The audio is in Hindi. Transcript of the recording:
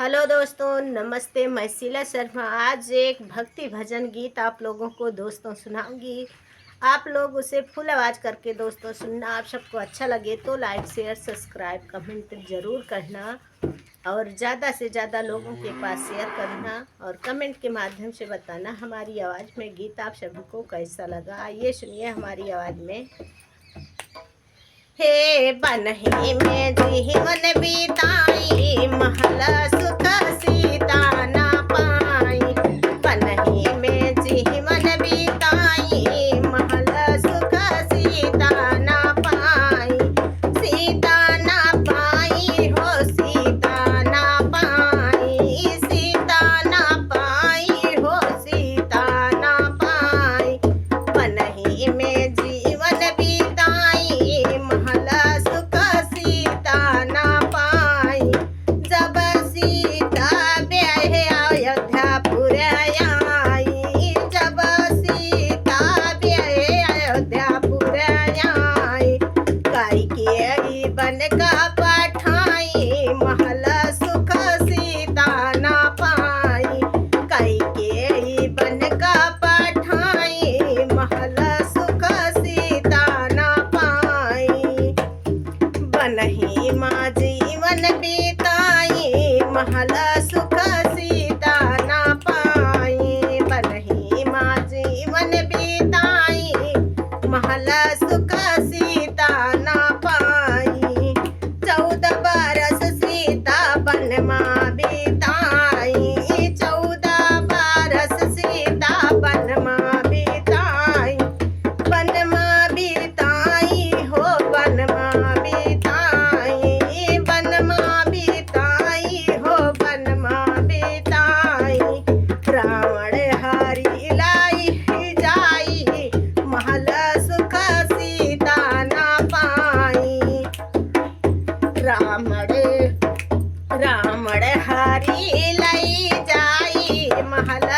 हेलो दोस्तों, नमस्ते। मैं शीला शर्मा आज एक भक्ति भजन गीत आप लोगों को दोस्तों सुनाऊंगी। आप लोग उसे फुल आवाज़ करके दोस्तों सुनना। आप सबको अच्छा लगे तो लाइक शेयर सब्सक्राइब कमेंट ज़रूर करना और ज़्यादा से ज़्यादा लोगों के पास शेयर करना और कमेंट के माध्यम से बताना हमारी आवाज़ में गीत आप सभी को कैसा लगा। आइए सुनिए हमारी आवाज़ में। हे बनहि में जीवन बीताई, महल सुख सीता ना पाई। बनहि में जीवन बीताई, महल सुख सीता ना पाई। सीता ना पाई हो सीता ना पाई, सीता ना पाई हो सीता ना पाई। बनहि में जीवन बीताई, महल सुख सीता ना पाई। जब सीता ब्याहे अयोध्यापुर आई, जब सीता ब्याहे अयोध्यापुर आई। कैकेयी बन का पठाई, महल सुख सीता ना पाई। कैकेयी बन का पठाई, महल सुख सीता ना पाई। बनहि माँ जीवन बीताई, महल सुख सीता ना पाई। बनहि माँ जीवन बीताई, महल सुख सीता ना पाई। 14 बरस सीता वन माँ बीताई, 14 बरस सीता वन माँ बीताई। वन माँ बीताई हो वन माँ बीताई, वन माँ बीताई हो वन माँ बीताई। रावण हरि लाई जाई, महल सुख सीता ना पाई। रावण हरि लाई जाई, महल